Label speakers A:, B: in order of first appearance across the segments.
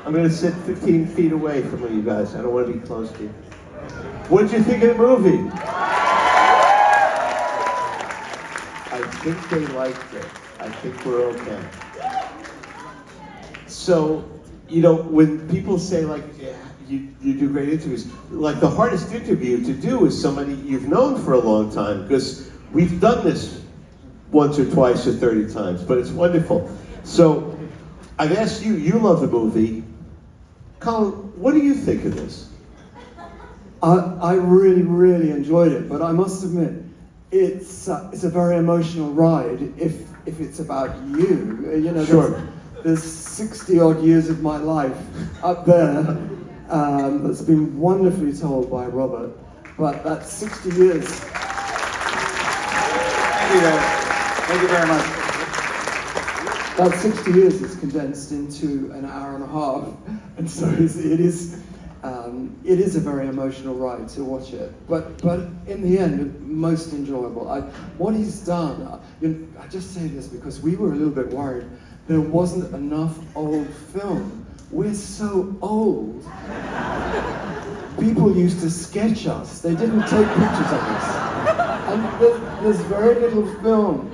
A: I'm going to sit 15 feet away from you guys. I don't want to be close to you. What did you think of the movie? I think they liked it. I think we're okay. So, you know, when people say, like, yeah, you do great interviews, like the hardest interview to do is somebody you've known for a long time, because we've done this once or twice or 30 times, but it's wonderful. So, I've asked you, you love the movie. Colin, what do you think of this?
B: I really, really enjoyed it, but I must admit, it's a very emotional ride if it's about you. You know,
A: Sure.
B: There's 60 odd years of my life up there that's been wonderfully told by Robert, but that's 60 years.
C: Thank you guys. Thank you very much.
B: That 60 years is condensed into an hour and a half, and so it is a very emotional ride to watch it. But in the end, most enjoyable. What he's done, I just say this because we were a little bit worried there wasn't enough old film. We're so old. People used to sketch us. They didn't take pictures of us. And there's very little film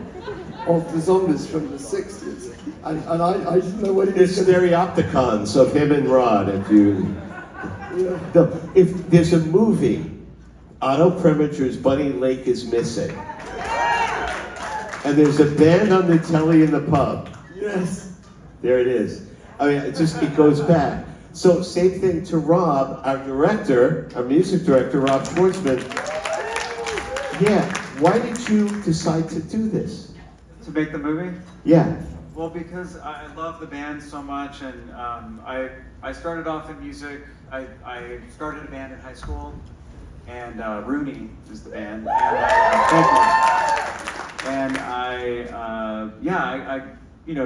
B: of the zombies from the 60s. And I didn't know what it is.
A: There's stereopticons of him and Rod. If there's a movie, Otto Premiger's Bunny Lake is Missing, and there's a band on the telly in the pub.
B: Yes.
A: There it is. I mean, it goes back. So same thing to Rob, our director, our music director, Rob Schwartzman. Yeah, why did you decide to do this?
C: To make the movie?
A: Yeah.
C: Well, because I love the band so much, and I started off in music. I started a band in high school, and Rooney is the band. And I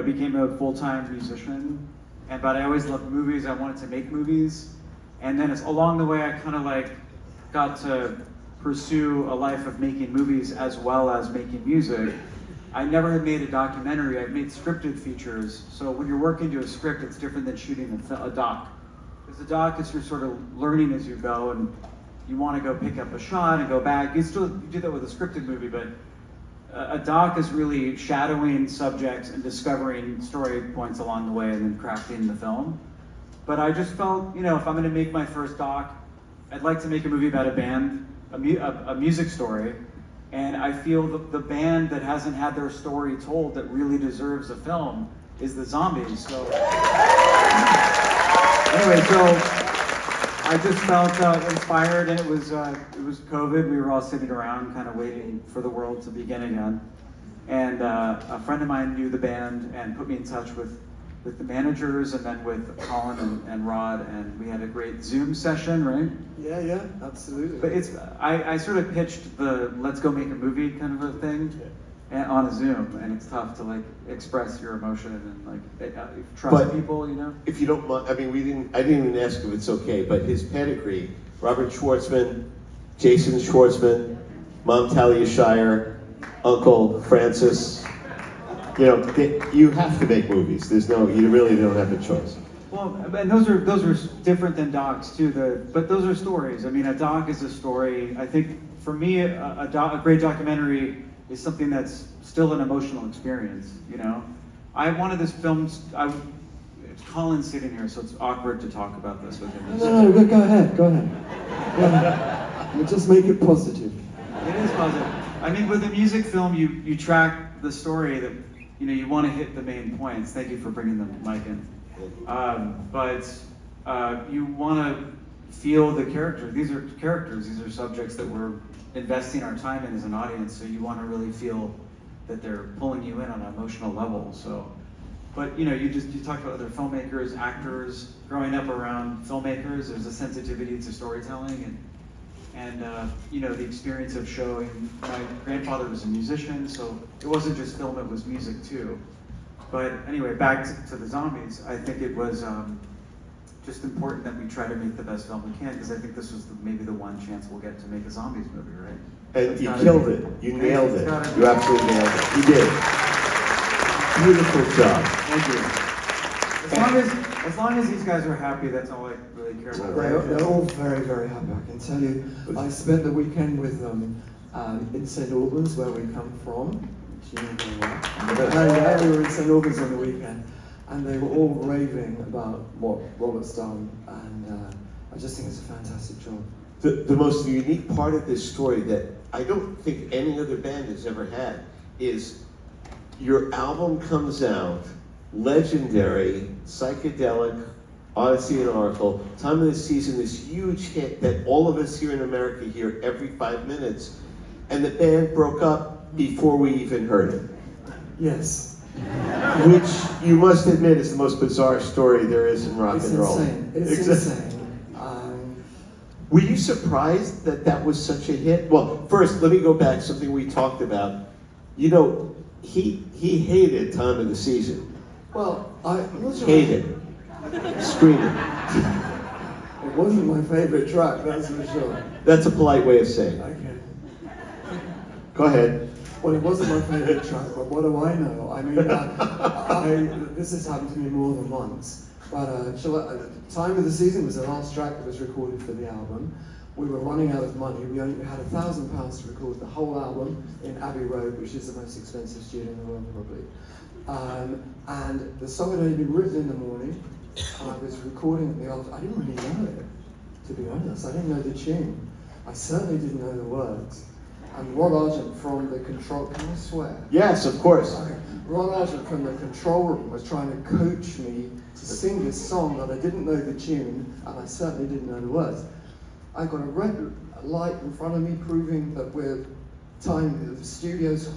C: became a full-time musician. But I always loved movies. I wanted to make movies, and then along the way, I kind of got to pursue a life of making movies as well as making music. I never had made a documentary. I've made scripted features. So when you're working to a script, it's different than shooting a doc. Because a doc is you're sort of learning as you go, and you want to go pick up a shot and go back. You do that with a scripted movie, but a doc is really shadowing subjects and discovering story points along the way and then crafting the film. But I just felt, if I'm going to make my first doc, I'd like to make a movie about a band, a music story. And I feel the band that hasn't had their story told that really deserves a film is the Zombies. So anyway, I just felt inspired, and it was COVID. We were all sitting around, kind of waiting for the world to begin again. And a friend of mine knew the band and put me in touch with the managers, and then with Colin and Rod, and we had a great Zoom session, right?
B: Yeah, absolutely.
C: But I sort of pitched the let's go make a movie kind of a thing on a Zoom, and it's tough to express your emotion and trust people,
A: If you don't mind, I didn't even ask if it's okay, but his pedigree, Robert Schwartzman, Jason Schwartzman, Mom Talia Shire, Uncle Francis, you have to make movies. You really don't have a choice.
C: Well, and those are different than docs too. But those are stories. A doc is a story. I think for me, a great documentary is something that's still an emotional experience. I wanted this film. Colin's sitting here, so it's awkward to talk about this with him.
B: No, go ahead. We'll just make it positive.
C: It is positive. With a music film, you track the story that. You want to hit the main points. Thank you for bringing the mic in. But you want to feel the character. These are characters. These are subjects that we're investing our time in as an audience. So you want to really feel that they're pulling you in on an emotional level. So, but you talked about other filmmakers, actors. Growing up around filmmakers, there's a sensitivity to storytelling and the experience of showing. My grandfather was a musician, so it wasn't just film, it was music too. But anyway, back to the Zombies, I think it was just important that we try to make the best film we can, because I think this was maybe the one chance we'll get to make a Zombies movie, right?
A: And you killed it. You nailed it. You absolutely nailed it. You did. Beautiful job.
C: Thank you. As long as these guys are happy, that's all I really care about.
B: They're all very, very happy. I can tell you, I spent the weekend with them in St Albans, where we come from. Do you know where? Yeah, we were in St Albans on the weekend, and they were all raving about what Robert's done, and I just think it's a fantastic job.
A: The most unique part of this story that I don't think any other band has ever had is your album comes out, legendary, psychedelic, Odyssey and Oracle, time of the season, this huge hit that all of us here in America hear every 5 minutes, and the band broke up before we even heard it.
B: Yes.
A: Which you must admit is the most bizarre story there is in rock and roll.
B: Insane. It's insane.
A: Were you surprised that that was such a hit? Well, first, let me go back, something we talked about. You know, he hated Time of the Season.
B: Well, I'm not sure.
A: Hated. Screaming.
B: It wasn't my favorite track, that's for sure.
A: That's a polite way of saying it.
B: Okay.
A: Go ahead.
B: Well, it wasn't my favorite track, but what do I know? I mean, this has happened to me more than once. But Time of the Season was the last track that was recorded for the album. We were running out of money. We only had £1,000 to record the whole album in Abbey Road, which is the most expensive studio in the world, probably. And the song had only been written in the morning, and I was recording it in the afternoon. I didn't really know it, to be honest. I didn't know the tune. I certainly didn't know the words. And Rod Argent from the control, can I swear?
A: Yes, of course.
B: Okay. Rod Argent from the control room was trying to coach me to sing this song that I didn't know the tune, and I certainly didn't know the words. I got a red light in front of me proving that the studio's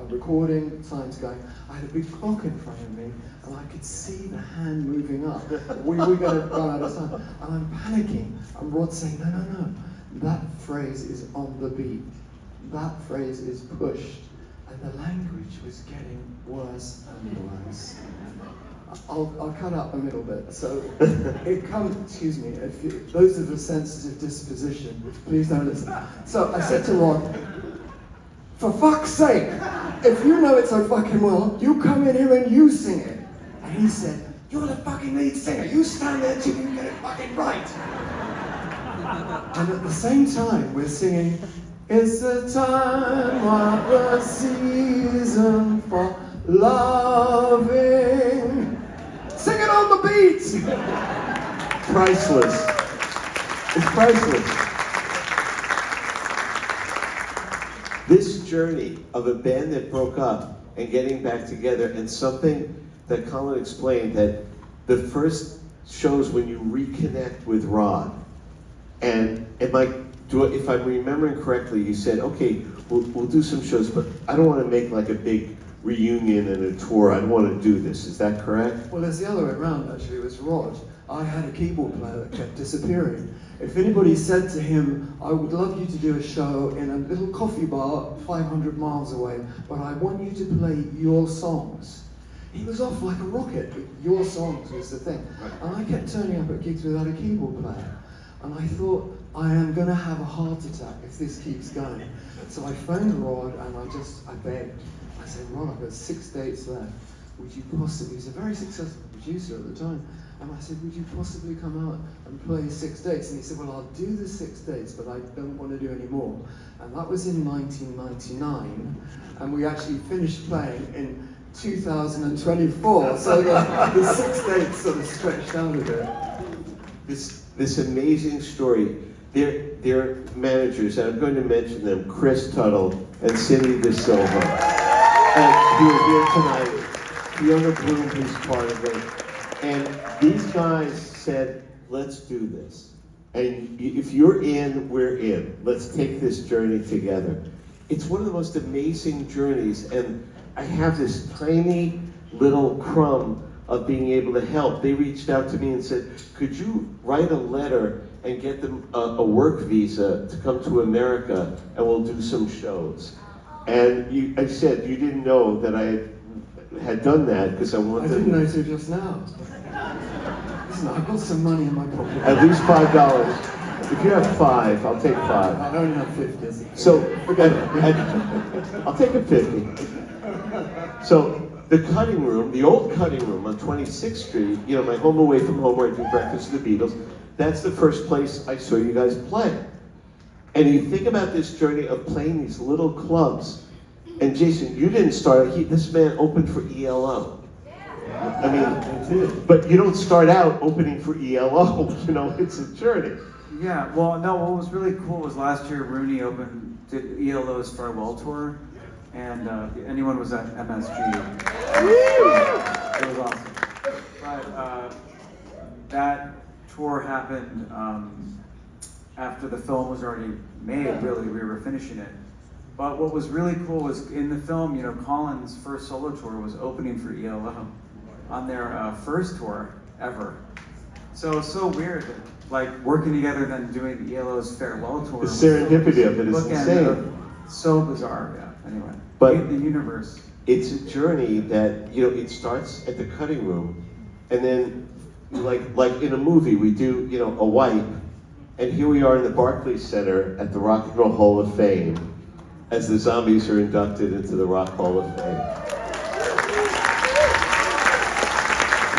B: recording, time's going. I had a big clock in front of me, and I could see the hand moving up. We were going to run out of time, and I'm panicking. And Rod's saying, no, that phrase is on the beat. That phrase is pushed, and the language was getting worse and worse. I'll cut out the middle bit. So it comes, excuse me, those of a sensitive disposition, please don't listen. So I said to Rod, for fuck's sake, if you know it so fucking well, you come in here and you sing it. And he said, you're the fucking lead singer, you stand there till you get it fucking right. And at the same time, we're singing, it's the time of the season for loving. Sing it on the beat!
A: Priceless. It's priceless. This journey of a band that broke up and getting back together, and something that Colin explained, that the first shows when you reconnect with Rod, and it might do it, if I'm remembering correctly, you said, okay, we'll do some shows, but I don't want to make like a big reunion and a tour. I don't want to do this. Is that correct?
B: Well, it's the other way around, actually. It was Rod. I had a keyboard player that kept disappearing. If anybody said to him, I would love you to do a show in a little coffee bar 500 miles away, but I want you to play your songs, he was off like a rocket. Your songs was the thing. And I kept turning up at gigs without a keyboard player. And I thought, I am going to have a heart attack if this keeps going. So I phoned Rod and I begged. I said, Rod, I've got 6 dates left. Would you possibly, he's a very successful producer at the time, and I said, would you possibly come out and play 6 dates? And he said, well, I'll do the 6 dates, but I don't want to do any more. And that was in 1999, and we actually finished playing in 2024, so the 6 dates sort of stretched out a bit.
A: This amazing story. Their managers, and I'm going to mention them, Chris Tuttle and Cindy De Silva, and who are here tonight. Fiona Bloom, who's part of it. And these guys said, let's do this. And if you're in, we're in. Let's take this journey together. It's one of the most amazing journeys, and I have this tiny little crumb of being able to help. They reached out to me and said, could you write a letter and get them a work visa to come to America, and we'll do some shows. And I said, you didn't know that I had done that because I wanted to...
B: I didn't know till just now. Listen, I've got some money in my pocket.
A: At least $5. If you have 5, I'll take 5.
B: I only have 50.
A: So, forget it. I'll take a 50. So, the cutting room, the old cutting room on 26th Street, you know, my home away from home where I do Breakfast with the Beatles, that's the first place I saw you guys play. And you think about this journey of playing these little clubs. And Jason, you didn't start, this man opened for ELO. I mean, but you don't start out opening for ELO, you know, it's a journey.
C: Yeah, well, no, what was really cool was last year Rooney did ELO's farewell tour, and anyone was at MSG. It was awesome. But that tour happened after the film was already made, really, we were finishing it. But what was really cool was in the film, you know, Colin's first solo tour was opening for ELO on their first tour ever. So it's so weird that, like, working together then doing ELO's farewell tour.
A: The serendipity of it is insane.
C: So bizarre, yeah, anyway.
A: But
C: the universe.
A: It's a journey that, you know, it starts at the cutting room, and then, like in a movie, we do, you know, a wipe, and here we are in the Barclays Center at the Rock and Roll Hall of Fame, as the Zombies are inducted into the Rock Hall of Fame.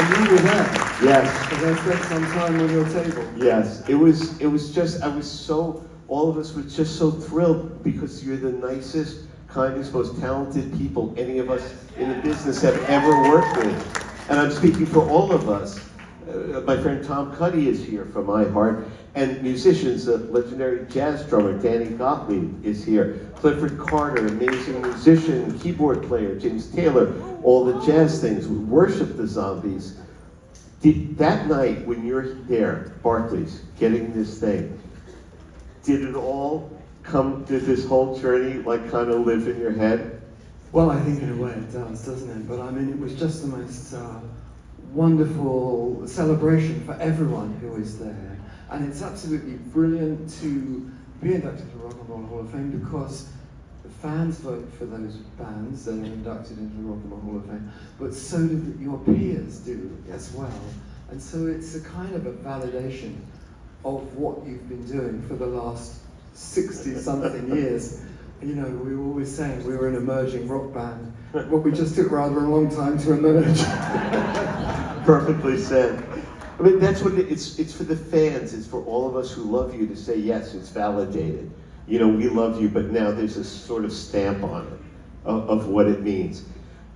B: And you were there.
A: Yes.
B: Because I spent some time on your table.
A: Yes, it was just, all of us were just so thrilled because you're the nicest, kindest, most talented people any of us in the business have ever worked with. And I'm speaking for all of us. My friend Tom Cuddy is here from My Heart, and musicians, the legendary jazz drummer Danny Gottlieb is here. Clifford Carter, amazing musician, keyboard player, James Taylor, all the jazz things. We worship the Zombies. That night when you're there, Barclays, getting this thing, did it all did this whole journey like kind of live in your head?
B: Well, I think in a way it does, doesn't it? But I mean, it was just the most wonderful celebration for everyone who was there. And it's absolutely brilliant to be inducted to the Rock and Roll Hall of Fame because the fans vote for those bands that are inducted into the Rock and Roll Hall of Fame, but so do your peers do as well. And so it's a kind of a validation of what you've been doing for the last 60-something years. You know, we were always saying we were an emerging rock band, but we just took rather a long time to emerge.
A: Perfectly said. I mean, that's what it's for the fans. It's for all of us who love you to say, yes, it's validated. You know, we love you, but now there's a sort of stamp on it of what it means.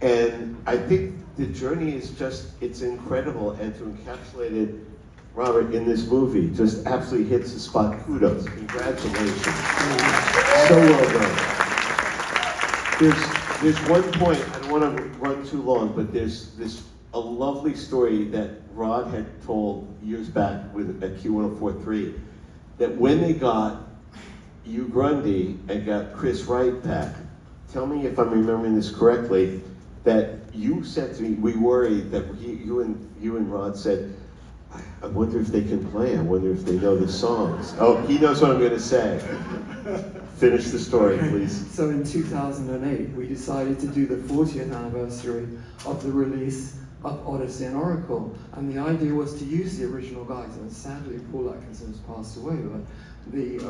A: And I think the journey is just, it's incredible. And to encapsulate it, Robert, in this movie, just absolutely hits the spot. Kudos. Congratulations. So well done. There's one point, I don't want to run too long, but there's a lovely story that Rod had told years back at Q1043, that when they got Hugh Grundy and got Chris Wright back, tell me if I'm remembering this correctly, that you said to me, we worried that you and Rod said, I wonder if they can play, I wonder if they know the songs. Oh, he knows what I'm going to say. Finish the story, please.
B: So in 2008, we decided to do the 40th anniversary of the release of Odyssey and Oracle. And the idea was to use the original guys. And sadly, Paul Atkinson has passed away. But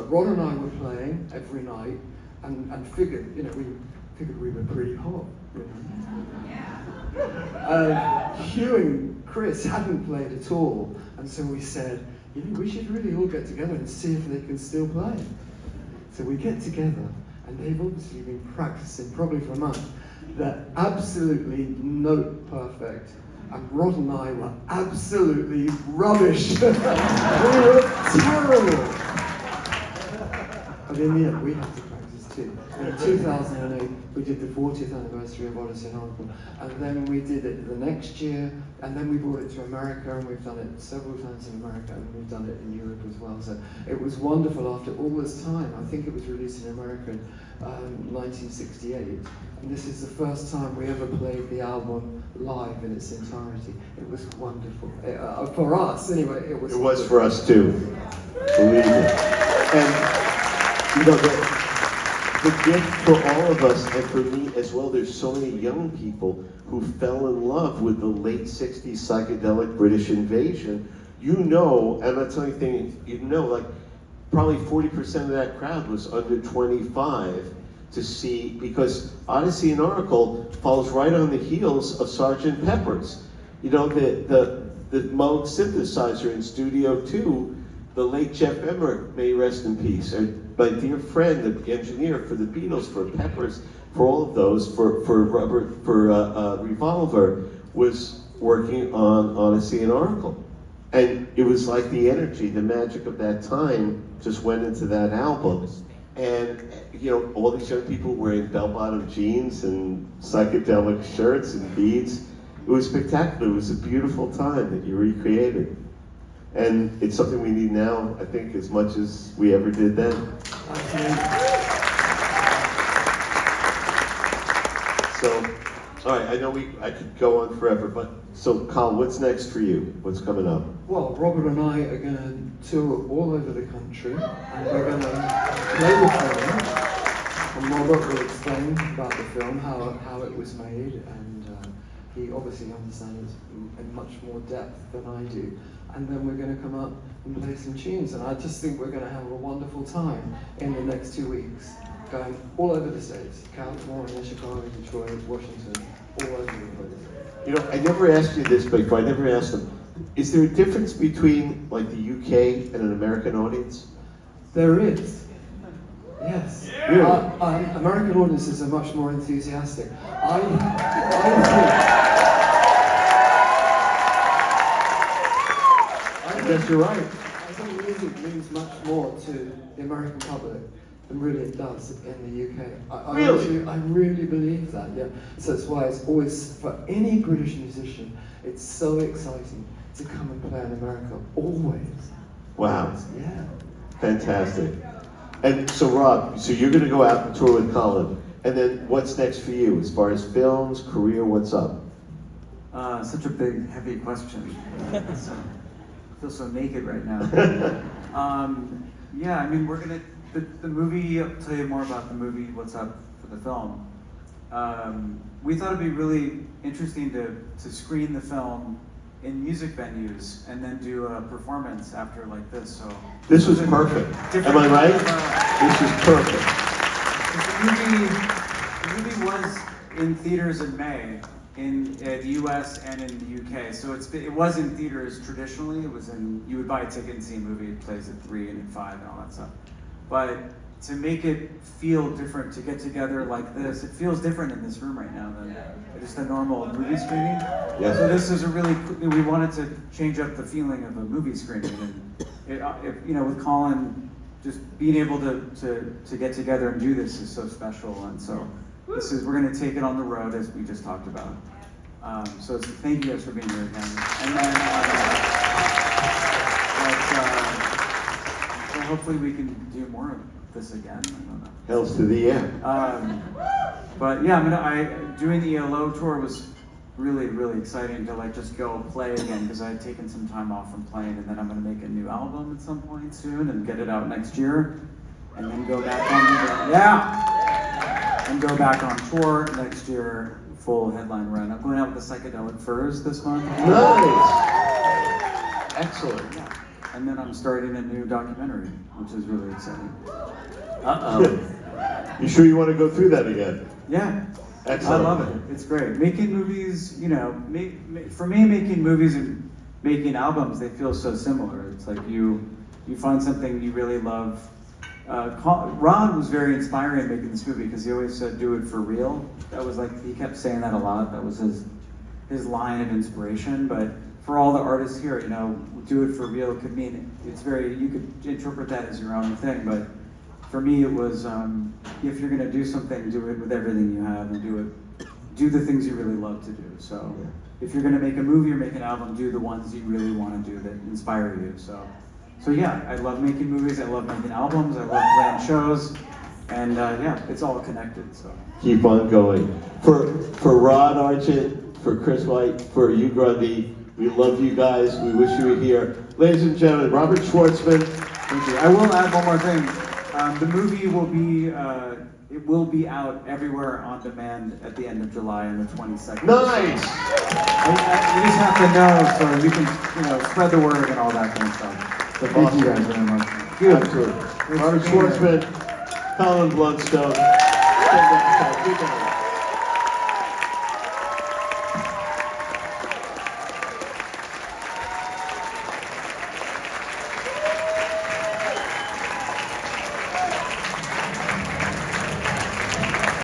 B: Rod and I were playing every night and figured, you know, we figured we were pretty hot. You know? Hugh and Chris hadn't played at all. And so we said, you know, we should really all get together and see if they can still play. So we get together, and they've obviously been practicing, probably for a month. They're absolutely note perfect. And Rod and I were absolutely rubbish. We were terrible. But in the end, we had to practice too. In 2008, we did the 40th anniversary of Odyssey and Oracle. And then we did it the next year, and then we brought it to America, and we've done it several times in America, and we've done it in Europe as well. So it was wonderful after all this time. I think it was released in America in 1968. And this is the first time we ever played the album live in its entirety. It was wonderful. For us, anyway, it was.
A: It was for us too. Believe me. And you know, the gift for all of us, and for me as well, there's so many young people who fell in love with the late 60s psychedelic British invasion. You know, I'm not telling you anything, you know, like probably 40% of that crowd was under 25. to see, because Odyssey and Oracle follows right on the heels of Sgt. Pepper's. You know, the Moog synthesizer in Studio 2, the late Jeff Emmerich, may he rest in peace, my dear friend, the engineer for the Beatles, for Pepper's, for all of those, for Revolver, was working on Odyssey and Oracle. And it was like the energy, the magic of that time just went into that album. And, you know, all these young people wearing bell-bottom jeans and psychedelic shirts and beads. It was spectacular. It was a beautiful time that you recreated. And it's something we need now, I think, as much as we ever did then. So, all right, I know I could go on forever, but so Colin, what's next for you? What's coming up?
B: Well, Robert and I are going to tour all over the country, and we're going to play the film. And Robert will explain about the film, how it was made, and he obviously understands it in much more depth than I do. And then we're going to come up and play some tunes, and I just think we're going to have a wonderful time in the next 2 weeks, going all over the states, California, Chicago, Detroit, Washington, all over the place.
A: You know, I never asked you this before. I never asked them. Is there a difference between like the UK and an American audience?
B: There is. Yes.
A: Really?
B: American audiences are much more enthusiastic. I
A: guess you're right.
B: I think music means much more to the American public than really it does in the UK.
A: Really?
B: I really believe that, yeah. So that's why it's always, for any British musician, it's so exciting to come and play in America, always.
A: Wow.
B: Yeah.
A: Fantastic. And so Rob, so you're going to go out and tour with Colin. And then what's next for you as far as films, career, what's up?
C: Such a big, heavy question. I feel so naked right now. Yeah, I mean, we're gonna, the movie, I'll tell you more about the movie, what's up for the film. We thought it'd be really interesting to screen the film in music venues and then do a performance after like this. So
A: This was perfect. Am I right? This is perfect.
C: The movie was in theaters in May in the U.S. and in the U.K. So it was in theaters traditionally. It was you would buy a ticket and see a movie. It plays at 3 and at 5 and all that stuff. But to make it feel different, to get together like this, it feels different in this room right now than just a normal movie screening.
A: Yes.
C: So this is we wanted to change up the feeling of a movie screening, and you know, with Colin, just being able to get together and do this is so special, and so we're going to take it on the road as we just talked about. So thank you guys for being here again, and then so hopefully we can do more of this again. I don't know.
A: Hells to the yeah.
C: But yeah, doing the ELO tour was really, really exciting to like just go play again, because I had taken some time off from playing, and then I'm gonna make a new album at some point soon and get it out next year, and then go back and go back on tour next year, full headline run. I'm going out with the Psychedelic Furs this month.
A: Nice. Excellent.
C: Yeah. And then I'm starting a new documentary, which is really exciting.
A: You sure you want to go through that again?
C: Yeah.
A: Excellent.
C: I love it. It's great. Making movies, you know, for me, making movies and making albums, they feel so similar. It's like you find something you really love. Ron was very inspiring making this movie because he always said, "Do it for real." That was like, he kept saying that a lot. That was his line of inspiration. But for all the artists here, you know, do it for real could mean you could interpret that as your own thing. But for me, it was, if you're gonna do something, do it with everything you have, and do the things you really love to do. So if you're gonna make a movie or make an album, do the ones you really wanna do that inspire you. So yeah, I love making movies, I love making albums, I love playing shows, and yeah, it's all connected, so.
A: Keep on going. For Rod Argent, for Chris White, for you, Grundy, we love you guys, we wish you were here. Ladies and gentlemen, Robert Schwartzman.
C: Thank you. I will add one more thing. The movie will be out everywhere on demand at the end of July on the 22nd.
A: Nice!
C: You just have to know so you can, spread the word and all that kind of stuff. So thank you guys very much.
A: Absolutely. Robert Schwartzman, Colin Blunstone. Okay, keep going.